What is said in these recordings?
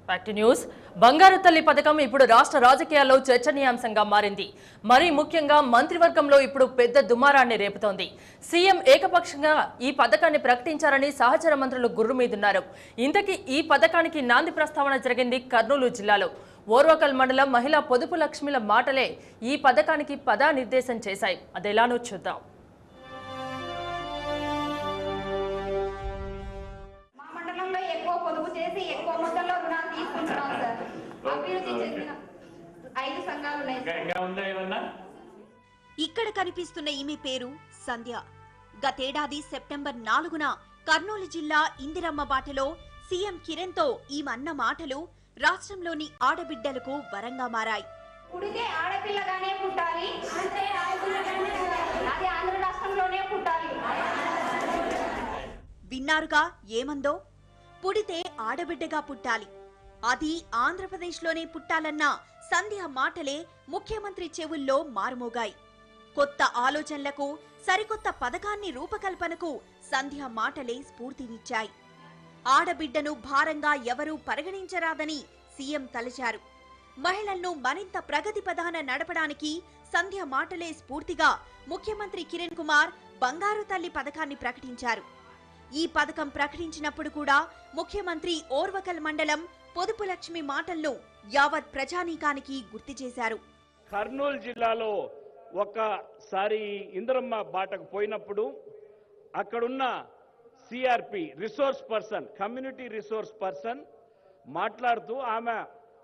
Fact news బంగారు తల్లి పథకం ఇప్పుడు రాష్ట్ర రాజకీయాల్లో చర్చనీయాంశంగా మారింది. మరీ ముఖ్యంగా మంత్రివర్గంలో ఇప్పుడు పెద్ద దుమారాన్ని రేపుతోంది. సీఎం ఏకపక్షంగా ఈ పథకాన్ని ప్రకటించారని సహచర మంత్రులు గుర్రుమీదున్నారు. ఇంతకీ ఈ పథకానికి నాంది ప్రస్తావన జరిగింది కర్నూలు జిల్లాలో. ఓర్వకల్ మండలం మహిళా పొదుపు లక్ష్మిల మాటలే ఈ పథకానికి పదానిర్దేశం చేశాయి. అదెలానో చూద్దాం. ఇక్కడ కనిపిస్తున్న ఈమె పేరు సంధ్య. గతేడాది సెప్టెంబర్ 4న కర్నూలు జిల్లా ఇందిరమ్మ బాటలో సీఎం కిరణ్ తో ఈమన్న మాటలు రాష్ట్రంలోని ఆడబిడ్డలకు వరంగా మారాయి. పుడితే ఆడపిల్లగానే పుట్టాలి, అది ఆంధ్ర రాష్ట్రంలోనే పుట్టాలి. విన్నారుగా ఏమందో? పుడితే ఆడబిడ్డగా పుట్టాలి, అది ఆంధ్రప్రదేశ్లోనే పుట్టాలన్న సంధ్య మాటలే ముఖ్యమంత్రి చెవుల్లో మారుమోగాయి. కొత్త ఆలోచనలకు, సరికొత్త పథకాన్ని రూపకల్పనకు సంధ్య మాటలే స్ఫూర్తినిచ్చాయి. ఆడబిడ్డను భారంగా ఎవరూ పరిగణించరాదని సీఎం తలచారు. మహిళలను మరింత ప్రగతి పదాన నడపడానికి సంధ్య మాటలే స్ఫూర్తిగా ముఖ్యమంత్రి కిరణ్ కుమార్ బంగారు తల్లి పథకాన్ని ప్రకటించారు. ఈ పథకం ప్రకటించినప్పుడు కూడా ముఖ్యమంత్రి ఓర్వకల్ మండలం పొదుపు లక్ష్మి మాటలను యావత్ ప్రజానీకానికి గుర్తు చేశారు. కర్నూలు జిల్లాలో ఒకసారి ఇందిరమ్మ బాటకు పోయినప్పుడు అక్కడున్న CRP resource person, community resource person మాట్లాడుతూ ఆమె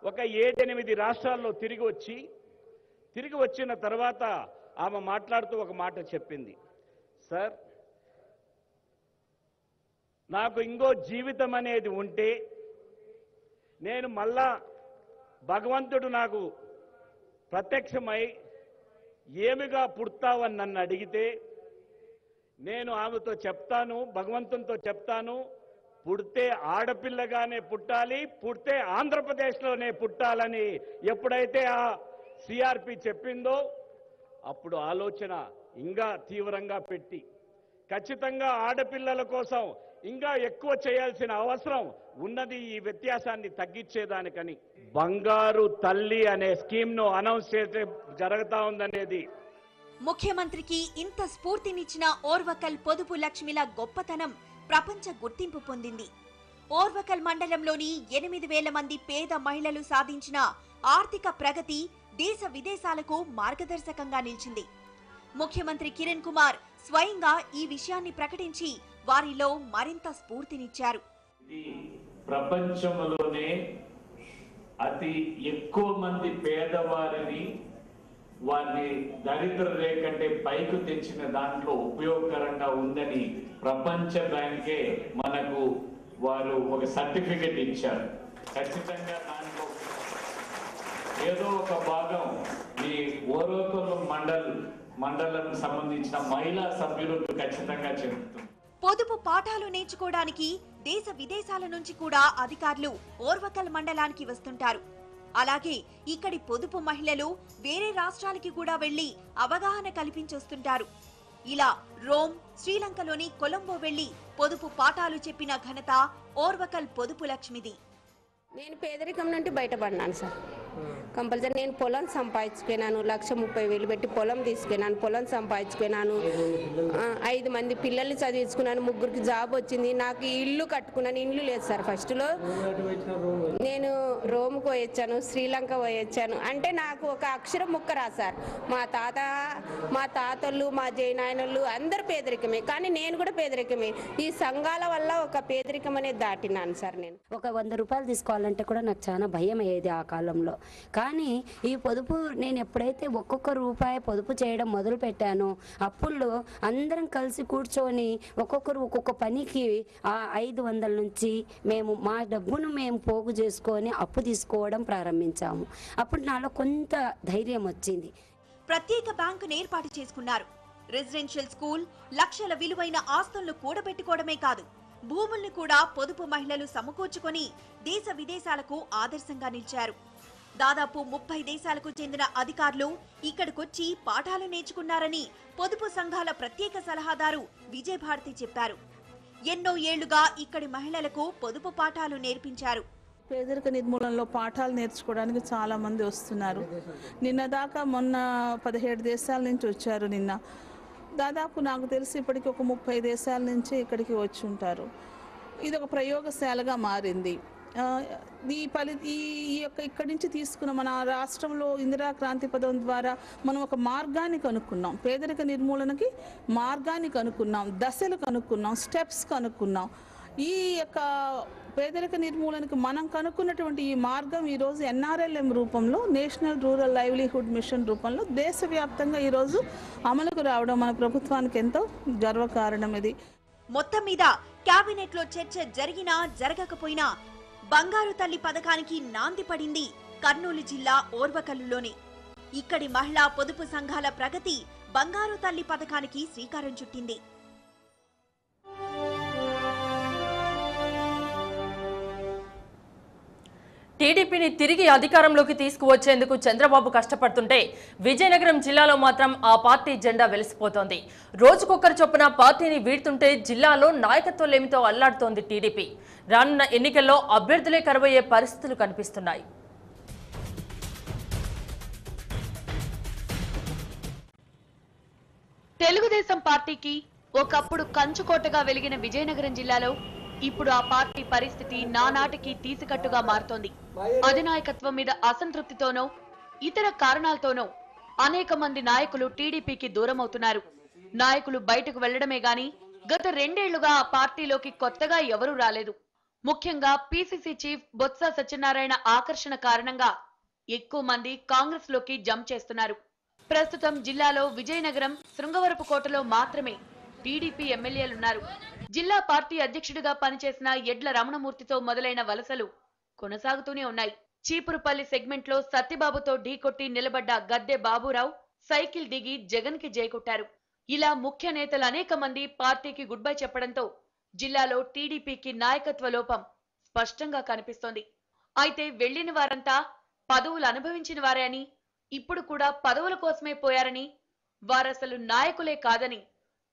ఒక 7-8 రాష్ట్రాల్లో తిరిగి వచ్చిన తర్వాత ఆమె మాట్లాడుతూ ఒక మాట చెప్పింది. సార్, నాకు ఇంకో జీవితం అనేది ఉంటే నేను మళ్ళా భగవంతుడు నాకు ప్రత్యక్షమై ఏమిగా పుడతావని నన్ను అడిగితే నేను ఆమెతో చెప్తాను, భగవంతునితో చెప్తాను, పుడితే ఆడపిల్లగానే పుట్టాలి, పుడితే ఆంధ్రప్రదేశ్లోనే పుట్టాలని ఎప్పుడైతే ఆ సిఆర్పి చెప్పిందో అప్పుడు ఆలోచన ఇంకా తీవ్రంగా పెట్టి ఖచ్చితంగా ఆడపిల్లల కోసం ఇంకా ఎక్కువ చేయాల్సిన అవసరం ఉన్నది, ఈ వ్యత్యాసాన్ని తగ్గించేదానికని బంగారు తల్లి అనే స్కీమ్ను అనౌన్స్ చేసే జరుగుతా ఉందనేది. ముఖ్యమంత్రికి ఇంత స్ఫూర్తినిచ్చిన ఓర్వకల్ పొదుపు లక్ష్మిల గొప్పతనం ప్రపంచ గుర్తింపు పొందింది. ఓర్వకల్ మండలంలోని 8,000 మంది పేద మహిళలు సాధించిన ఆర్థిక ప్రగతి దేశ విదేశాలకు మార్గదర్శకంగా నిలిచింది. ముఖ్యమంత్రి కిరణ్ కుమార్ స్వయంగా ఈ విషయాన్ని ప్రకటించి వారిలో మరింత స్ఫూర్తినిచ్చారు. ప్రపంచంలోనే అతి ఎక్కువ మంది పేదవారిని వారిని దరిద్ర రేఖంటే పైకి తెచ్చిన దాంట్లో ఉపయోగకరంగా ఉందని ప్రపంచ బ్యాంకే మనకు వారు ఒక సర్టిఫికెట్ ఇచ్చారు. ఖచ్చితంగా దాంట్లో ఏదో ఒక భాగం ఈ ఓర్వకల్ మండలం సంబంధించిన మహిళా సభ్యులకు ఖచ్చితంగా చెబుతుంది. పొదుపు పాఠాలు నేర్చుకోవడానికి దేశ విదేశాల నుంచి కూడా అధికారులు ఓర్వకల్ మండలానికి వస్తుంటారు. అలాగే ఇక్కడి పొదుపు మహిళలు వేరే రాష్ట్రాలకి కూడా వెళ్లి అవగాహన కల్పించొస్తుంటారు. ఇలా రోమ్, శ్రీలంకలోని కొలంబో వెళ్లి పొదుపు పాఠాలు చెప్పిన ఘనత ఓర్వకల్ పొదుపు లక్ష్మిది. నేను పేదరికం నుండి బయటపడినాను సార్. కంపల్సరీ నేను పొలం సంపాదించుకున్నాను, 1,30,000 పెట్టి పొలం తీసుకున్నాను, పొలం సంపాదించుకున్నాను, 5 మంది పిల్లల్ని చదివించుకున్నాను, 3కి జాబ్ వచ్చింది, నాకు ఇల్లు కట్టుకున్నాను. ఇల్లు లేదు సార్. ఫస్ట్లో నేను రోమ్కి పోయొచ్చాను, శ్రీలంక పోయొచ్చాను. అంటే నాకు ఒక అక్షరం ముక్క రాశారు. మా తాతలు, మా జైనాయనలు అందరు పేదరికమే, కానీ నేను కూడా పేదరికమే. ఈ సంఘాల వల్ల ఒక పేదరికం అనేది దాటినాను సార్. నేను ఒక 100 రూపాయలు తీసుకోవాలంటే కూడా నాకు చాలా భయం అయ్యేది ఆ కాలంలో. కానీ ఈ పొదుపు నేను ఎప్పుడైతే ఒక్కొక్క రూపాయి పొదుపు చేయడం మొదలు పెట్టానో అప్పుడు అందరం కలిసి కూర్చొని ఒక్కొక్కరు ఒక్కొక్క పనికి 500 నుంచి మేము మా డబ్బును మేము పోగు చేసుకొని అప్పు తీసుకోవడం ప్రారంభించాము. అప్పుడు నాలో కొంత ధైర్యం వచ్చింది. ప్రత్యేక బ్యాంకును ఏర్పాటు చేసుకున్నారు. రెసిడెన్షియల్ స్కూల్, లక్షల విలువైన ఆస్తులను కూడబెట్టుకోవడమే కాదు, భూముల్ని కూడా పొదుపు మహిళలు సమకూర్చుకొని దేశ విదేశాలకు ఆదర్శంగా నిలిచారు. దాదాపు 30 దేశాలకు చెందిన అధికారులు ఇక్కడికొచ్చి పాఠాలు నేర్చుకున్నారని పొదుపు సంఘాల ప్రత్యేక సలహాదారు విజయభారతి చెప్పారు. ఎన్నో ఏళ్లుగా ఇక్కడి మహిళలకు పొదుపు పాఠాలు నేర్పించారు. పేదరిక నిర్మూలనలో పాఠాలు నేర్చుకోవడానికి చాలామంది వస్తున్నారు. నిన్న దాకా మొన్న 17 దేశాల నుంచి వచ్చారు. నిన్న దాదాపు నాకు తెలిసి ఇప్పటికి ఒక 30 దేశాల నుంచి ఇక్కడికి వచ్చి ఉంటారు. ఇది ఒక ప్రయోగశాలగా మారింది. ఇక్కడి నుంచి తీసుకున్న మన రాష్ట్రంలో ఇందిరా క్రాంతి పథకం ద్వారా మనం ఒక మార్గాన్ని కనుక్కున్నాం. పేదరిక నిర్మూలనకి మార్గాన్ని కనుక్కున్నాం, దశలు కనుక్కున్నాం, స్టెప్స్ కనుక్కున్నాం. ఈ యొక్క పేదరిక నిర్మూలనకి మనం కనుక్కున్నటువంటి ఈ మార్గం ఈరోజు NRLM రూపంలో, నేషనల్ రూరల్ లైవ్లీహుడ్ మిషన్ రూపంలో దేశవ్యాప్తంగా ఈరోజు అమలుకు రావడం మన ప్రభుత్వానికి ఎంతో గర్వకారణం. ఇది మొత్తం మీద కేబినెట్ లో చర్చ జరిగినా జరగకపోయినా బంగారు తల్లి పథకానికి నాంది పడింది కర్నూలు జిల్లా ఓర్వకల్లులోనే. ఇక్కడి మహిళా పొదుపు సంఘాల ప్రగతి బంగారు తల్లి పథకానికి శ్రీకారం చుట్టింది. టీడీపీని తిరిగి అధికారంలోకి తీసుకువచ్చేందుకు చంద్రబాబు కష్టపడుతుంటే విజయనగరం జిల్లాలో మాత్రం ఆ పార్టీ జెండా వెలిసిపోతోంది. రోజుకొక్కరు చొప్పున పార్టీని వీడుతుంటే జిల్లాలో నాయకత్వం లేమితో అల్లాడుతోంది టీడీపీ. రానున్న ఎన్నికల్లో అభ్యర్థులే కరువయ్యే పరిస్థితులు కనిపిస్తున్నాయి. తెలుగుదేశం పార్టీకి ఒకప్పుడు కంచుకోటగా వెలిగిన విజయనగరం జిల్లాలో ఇప్పుడు ఆ పార్టీ పరిస్థితి నానాటికి తీసికట్టుగా మారుతోంది. అధినాయకత్వం మీద అసంతృప్తితోనో ఇతర కారణాలతోనో అనేక మంది నాయకులు టీడీపీకి దూరం అవుతున్నారు. నాయకులు బయటకు వెళ్లడమే గాని గత 2 ఏళ్లుగా ఆ పార్టీలోకి కొత్తగా ఎవరూ రాలేదు. ముఖ్యంగా పీసీసీ చీఫ్ బొత్స సత్యనారాయణ ఆకర్షణ కారణంగా ఎక్కువ మంది కాంగ్రెస్ లోకి జంప్ చేస్తున్నారు. ప్రస్తుతం జిల్లాలో విజయనగరం, శృంగవరపుకోటలో మాత్రమే టీడీపీ ఎమ్మెల్యేలున్నారు. జిల్లా పార్టీ అధ్యక్షుడిగా పనిచేసిన ఎడ్ల రమణమూర్తితో మొదలైన వలసలు కొనసాగుతూనే ఉన్నాయి. చీపురుపల్లి సెగ్మెంట్ లో సత్యబాబుతో ఢీకొట్టి నిలబడ్డ గద్దె బాబురావు సైకిల్ దిగి జగన్ కి జైకొట్టారు. ఇలా ముఖ్య నేతలు అనేక మంది పార్టీకి గుడ్ బై చెప్పడంతో జిల్లాలో టీడీపీకి నాయకత్వ లోపం స్పష్టంగా కనిపిస్తోంది. అయితే వెళ్లిన వారంతా పదవులు అనుభవించిన వారే అని, ఇప్పుడు కూడా పదవుల కోసమే పోయారని, వారసలు నాయకులే కాదని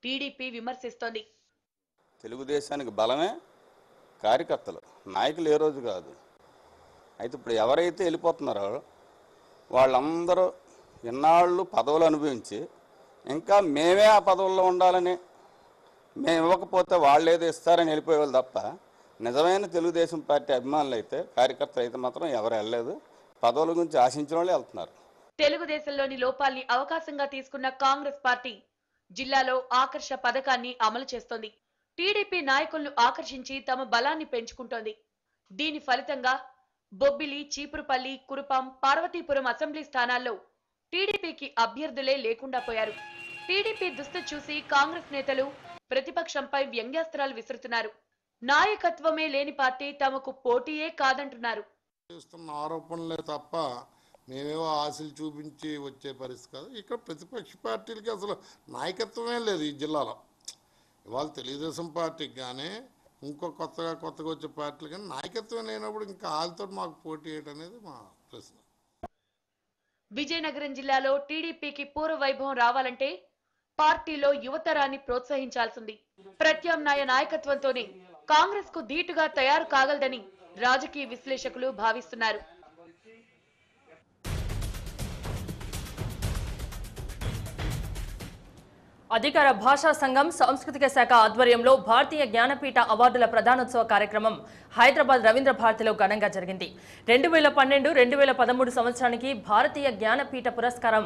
టీడీపీ విమర్శిస్తోంది. తెలుగుదేశానికి బలమే కార్యకర్తలు, నాయకులు ఏ రోజు కాదు. అయితే ఇప్పుడు ఎవరైతే వెళ్ళిపోతున్నారో వాళ్ళందరూ ఇన్నాళ్ళు పదవులు అనుభవించి ఇంకా మేమే ఆ పదవుల్లో ఉండాలని, మేము ఇవ్వకపోతే వాళ్ళు ఏదో ఇస్తారని వెళ్ళిపోయేవాళ్ళు తప్ప నిజమైన తెలుగుదేశం పార్టీ అభిమానులు అయితే, కార్యకర్తలు అయితే మాత్రం ఎవరు వెళ్ళలేదు. పదవుల గురించి ఆశించిన వాళ్ళే వెళ్తున్నారు. తెలుగుదేశంలోని లోపాల్ని అవకాశంగా తీసుకున్న కాంగ్రెస్ పార్టీ జిల్లాలో ఆకర్ష పథకాన్ని అమలు చేస్తోంది. టీడీపీ నాయకులను ఆకర్షించి తమ బలాన్ని పెంచుకుంటోంది. దీని ఫలితంగా బొబ్బిలి, చీపురుపల్లి, కురుపాం, పార్వతీపురం అసెంబ్లీ స్థానాల్లో టీడీపీకి అభ్యర్థులే లేకుండా పోయారు. టీడీపీ దుస్థితి చూసి కాంగ్రెస్ నేతలు ప్రతిపక్షంపై వ్యంగ్యాస్త్రాలు విసురుతున్నారు. నాయకత్వమే లేని పార్టీ తమకు పోటీయే కాదంటున్నారు. ఆరోపణలే తప్ప మేమేవో ఆశలు చూపించి వచ్చే పరిస్థితి కాదు. ఇక్కడ ప్రతిపక్ష పార్టీలకి అసలు నాయకత్వమే లేదు ఈ జిల్లాలో. ఇవాళ తెలుగుదేశం పార్టీకి కానీ ఇంకో కొత్తగా వచ్చే పార్టీలు కానీ నాయకత్వం లేనప్పుడు ఇంకా వాళ్ళతో మాకు పోటీ చేయడం అనేది మా ప్రశ్న. విజయనగరం జిల్లాలో టీడీపీకి పూర్వ వైభవం రావాలంటే పార్టీలో యువతరాన్ని ప్రోత్సహించాల్సింది. ప్రత్యామ్నాయ నాయకత్వంతోనే కాంగ్రెస్ కు ధీటుగా తయారు కాగలదని రాజకీయ విశ్లేషకులు భావిస్తున్నారు. అధికార భాషా సంఘం సాంస్కృతిక శాఖ ఆధ్వర్యంలో భారతీయ జ్ఞానపీఠ అవార్డుల ప్రధానోత్సవ కార్యక్రమం హైదరాబాద్ రవీంద్ర భారతిలో ఘనంగా జరిగింది. 2012-2013 సంవత్సరానికి భారతీయ జ్ఞానపీఠ పురస్కారం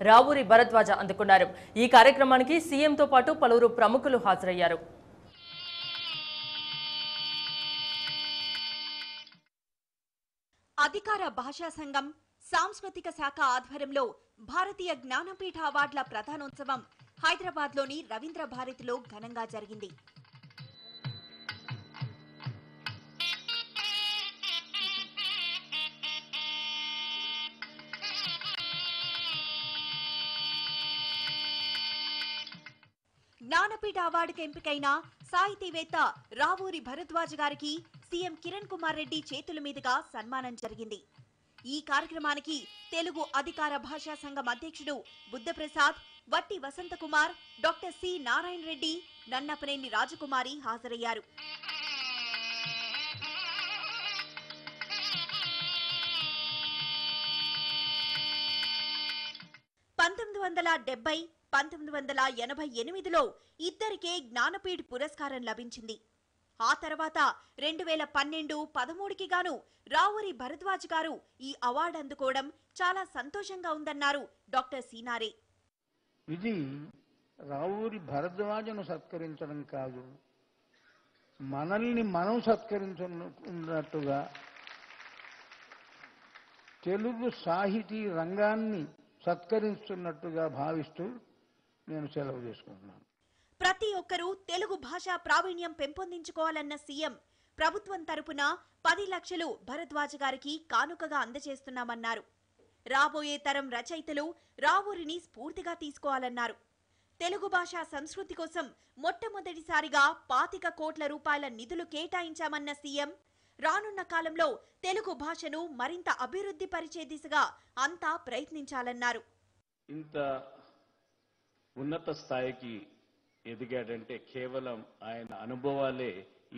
రావూరి భరద్వాజ అందుకున్నారు. ఈ కార్యక్రమానికి సీఎంతో పాటు పలువురు ప్రముఖులు హాజరయ్యారు. అధికార భాషా సంఘం సాంస్కృతిక శాఖ ఆధ్వర్యంలో భారతీయ జ్ఞానపీఠ అవార్డుల ప్రధానోత్సవం హైదరాబాద్లోని రవీంద్ర భారతిలో ఘనంగా జరిగింది. జ్ఞానపీఠ అవార్డుకు ఎంపికైన సాహితీవేత్త రావూరి భరద్వాజ్ గారికి సీఎం కిరణ్ కుమార్ రెడ్డి చేతుల మీదుగా సన్మానం జరిగింది. ఈ కార్యక్రమానికి తెలుగు అధికార భాషా సంఘం అధ్యక్షుడు బుద్ధప్రసాద్, వట్టి వసంతకుమార్, డాక్టర్ సి నారాయణ రెడ్డి, నన్నపనేని రాజకుమారి హాజరయ్యారు. 1970, 1988లో ఇద్దరికే జ్ఞానపీఠ్ పురస్కారం లభించింది. ఆ తర్వాత 2012, 13కి గాను రావూరి భరద్వాజ్ గారు ఈ అవార్డు అందుకోవడం చాలా సంతోషంగా ఉందన్నారు డాక్టర్ సీనారే. ఇది రావూరి భరద్వాజను సత్కరించడం కాదు, మనల్ని మనం సత్కరించున్నట్టుగా తెలుగు సాహితీ రంగాన్ని సత్కరిస్తున్నట్టుగా భావిస్తూ నేను సెలవు తీసుకుంటున్నాను. ప్రతి ఒక్కరూ తెలుగు భాషా ప్రావీణ్యం పెంపొందించుకోవాలన్న సీఎం ప్రభుత్వం తరపున 10 లక్షలు భరద్వాజ్ గారికి కానుకగా అందజేస్తున్నామన్నారు. రాబోయే తరం రచయితలు రావూరిని స్ఫూర్తిగా తీసుకోవాలన్నారు. తెలుగు భాషా సంస్కృతి కోసం మొట్టమొదటిసారిగా 25 కోట్ల రూపాయల నిధులు కేటాయించామన్న సీఎం రానున్న కాలంలో తెలుగు భాషను మరింత అభివృద్ధి పరిచే దిశగా అంతా ప్రయత్నించాలన్నారు. ఇంత ఉన్నత స్థాయికి ఎదిగాడంటే కేవలం ఆయన అనుభవాలే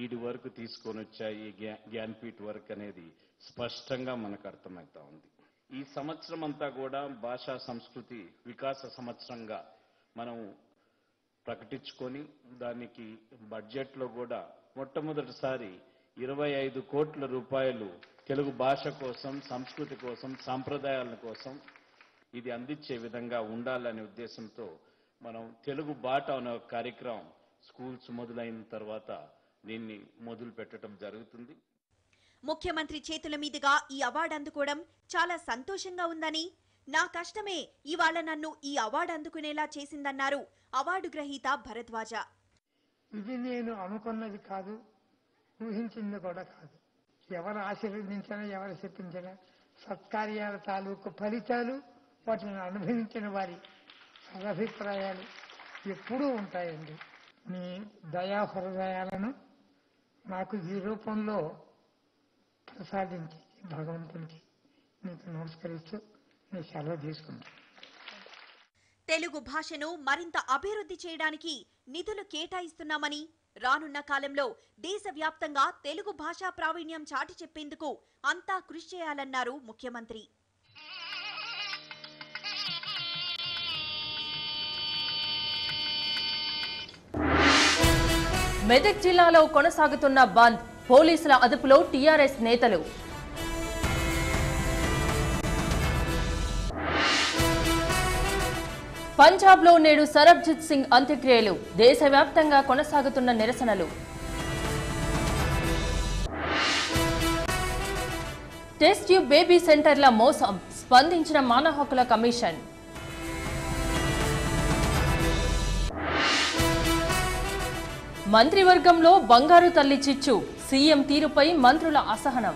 ఈడి వరకు తీసుకొని వచ్చాయి. జ్ఞానపీఠ్ వర్క్ అనేది స్పష్టంగా మనకు అర్థమవుతా ఉంది. ఈ సంవత్సరం అంతా కూడా భాషా సంస్కృతి వికాస సంవత్సరంగా మనం ప్రకటించుకొని దానికి బడ్జెట్లో కూడా మొట్టమొదటిసారి 25 కోట్ల రూపాయలు తెలుగు భాష కోసం, సంస్కృతి కోసం, సాంప్రదాయాల కోసం ఇది అందించే విధంగా ఉండాలనే ఉద్దేశంతో మనం తెలుగు బాట అనే కార్యక్రమం స్కూల్స్ మొదలైన తర్వాత దీన్ని మొదలు పెట్టడం జరుగుతుంది. ముఖ్యమంత్రి చేతుల మీదుగా ఈ అవార్డు అందుకోవడం చాలా సంతోషంగా ఉందని, నా కష్టమే ఇవాళ నన్ను ఈ అవార్డు అందుకునేలా చేసిందన్నారు అవార్డు గ్రహీత భరద్వాజ. ఇది నేను అనుకున్నది కాదు, ఊహించింది కూడా కాదు. ఎవరు ఆశీర్వదించినా, ఎవరు చెప్పించినా సత్కార్యాల తాలూకు ఫలితాలు, వాటిని అనుభవించిన వారి సదభిప్రాయాలు ఎప్పుడూ ఉంటాయండి. మీ దయా హృదయాలను నాకు ఈ రూపంలో ప్రసాదించి భగవంతునికి మీకు నమస్కరిస్తూ నేను సెలవు తీసుకుంటాను. తెలుగు భాషను మరింత అభివృద్ధి చేయడానికి నిధులు కేటాయిస్తున్నామని, రానున్న కాలంలో దేశవ్యాప్తంగా తెలుగు భాషా ప్రావీణ్యం చాటి చెప్పేందుకు అంతా కృషి చేయాలన్నారు ముఖ్యమంత్రి. మెదక్ జిల్లాలో కొనసాగుతున్న బంద్, పోలీసుల అదుపులో టీఆర్ఎస్ నేతలు. పంజాబ్లో నేడు సరబ్జిత్ సింగ్ అంత్యక్రియలు, దేశవ్యాప్తంగా కొనసాగుతున్న నిరసనలు. టెస్ట్ ట్యూబ్ బేబీ సెంటర్ల మోసం, స్పందించిన మానవ హక్కుల కమిషన్. మంత్రివర్గంలో బంగారు తల్లి చిచ్చు, సీఎం తీరుపై మంత్రుల అసహనం.